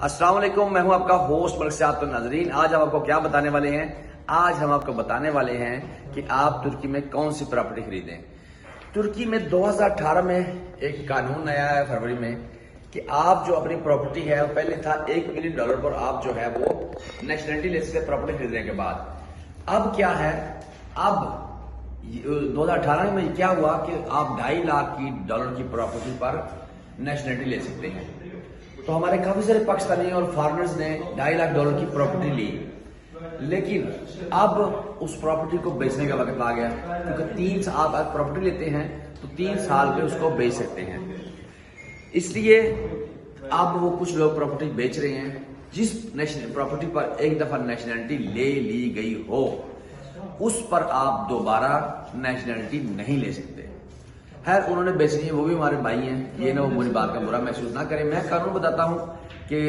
अस्सलाम वालेकुम, मैं हूं आपका होस्ट मलिक सियाद। तो नाजरीन, आज हम आपको क्या बताने वाले हैं? आज हम आपको बताने वाले हैं कि आप तुर्की में कौन सी प्रॉपर्टी खरीदें। तुर्की में 2018 में एक कानून आया है फरवरी में कि आप जो अपनी प्रॉपर्टी है, पहले था $1 मिलियन पर आप जो है वो नेशनलिटी ले सकते प्रॉपर्टी खरीदने के बाद। अब क्या है, अब 2018 में क्या हुआ कि आप $2.5 लाख की प्रॉपर्टी पर नेशनलिटी ले सकते हैं। तो हमारे काफी सारे पाकिस्तानी और फॉरेनर्स ने $2.5 लाख की प्रॉपर्टी ली, लेकिन अब उस प्रॉपर्टी को बेचने का वक्त आ गया, क्योंकि 3 साल आप प्रॉपर्टी लेते हैं तो 3 साल में उसको बेच सकते हैं। इसलिए अब वो कुछ लोग प्रॉपर्टी बेच रहे हैं। जिस प्रॉपर्टी पर एक दफा नेशनलिटी ले ली गई हो, उस पर आप दोबारा नेशनलिटी नहीं ले सकते। खैर, उन्होंने बेचनी है, वो भी हमारे भाई हैं, ये ना वो मुझे बात का बुरा महसूस ना करें। मैं कानून बताता हूँ कि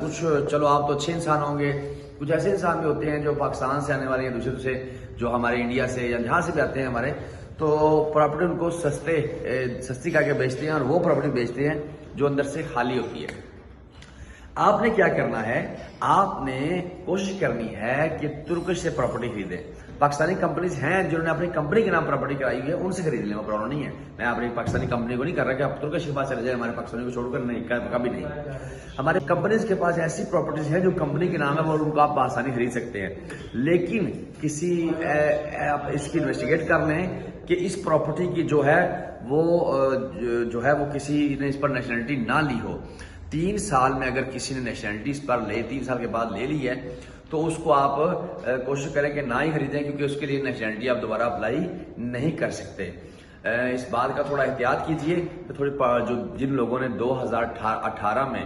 कुछ चलो आप तो अच्छे इंसान होंगे, कुछ ऐसे इंसान भी होते हैं जो पाकिस्तान से आने वाले हैं, दूसरे जो हमारे इंडिया से या जहाँ से भी आते हैं हमारे, तो प्रॉपर्टी उनको सस्ती करके बेचते हैं और वो प्रॉपर्टी बेचते हैं जो अंदर से खाली होती है। आपने क्या करना है, आपने कोशिश करनी है कि तुर्किश से प्रॉपर्टी खरीदें। पाकिस्तानी कंपनीज हैं जिन्होंने अपनी कंपनी के नाम प्रॉपर्टी कराई हुई है, उनसे खरीद लें, वो प्रॉब्लम नहीं है। मैं अपनी पाकिस्तानी कंपनी को नहीं कर रहा कि आप तुर्किश के पास चले जाए, हमारे पाकिस्तानी को छोड़कर नहीं, कभी नहीं। हमारे कंपनीज के पास ऐसी प्रॉपर्टीज हैं जो कंपनी के नाम है, वो उनको आप आसानी खरीद सकते हैं। लेकिन किसी आप इसकी इन्वेस्टिगेट कर लें कि इस प्रॉपर्टी की जो है वो किसी ने इस पर नेशनलिटी ना ली हो। 3 साल में अगर किसी ने नेशनलिटी इस पर 3 साल के बाद ले ली है, तो उसको आप कोशिश करें कि ना ही खरीदें, क्योंकि उसके लिए नेशनलिटी आप दोबारा अप्लाई नहीं कर सकते। इस बात का थोड़ा एहतियात कीजिए। तो जिन लोगों ने 2018 में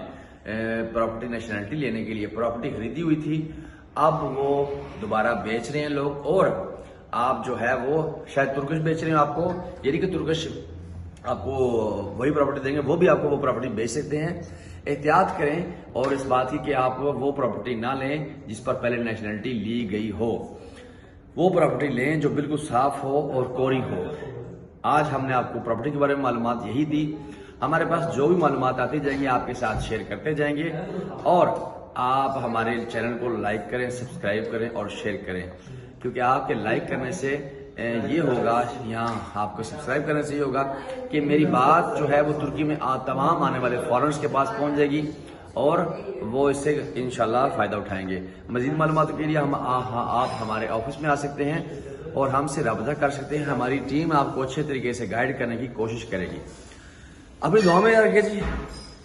प्रॉपर्टी नेशनलिटी लेने के लिए प्रॉपर्टी खरीदी हुई थी, अब वो दोबारा बेच रहे हैं लोग, और आप जो है वो शायद तुर्किश बेच रहे हैं आपको, यानी कि तुर्किश आपको वही प्रॉपर्टी देंगे, वो भी आपको वो प्रॉपर्टी बेच सकते हैं। एहतियात करें और इस बात की कि आप वो प्रॉपर्टी ना लें जिस पर पहले नेशनलिटी ली गई हो। वो प्रॉपर्टी लें जो बिल्कुल साफ हो और कोरी हो। आज हमने आपको प्रॉपर्टी के बारे में मालूमात यही दी। हमारे पास जो भी मालूमात आती जाएंगी आपके साथ शेयर करते जाएंगे, और आप हमारे चैनल को लाइक करें, सब्सक्राइब करें और शेयर करें, क्योंकि आपके लाइक करने से ये होगा, यहाँ आपको सब्सक्राइब करने से ये होगा कि मेरी बात जो है वो तुर्की में तमाम आने वाले फॉरेनर्स के पास पहुंच जाएगी और वो इससे इंशाल्लाह फ़ायदा उठाएंगे। मज़ीद मालूमात के लिए आप हमारे ऑफिस में आ सकते हैं और हमसे रब्ता कर सकते हैं। हमारी टीम आपको अच्छे तरीके से गाइड करने की कोशिश करेगी। अपनी दुआ में रखिए जी।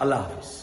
अल्लाह हाफ़िज़।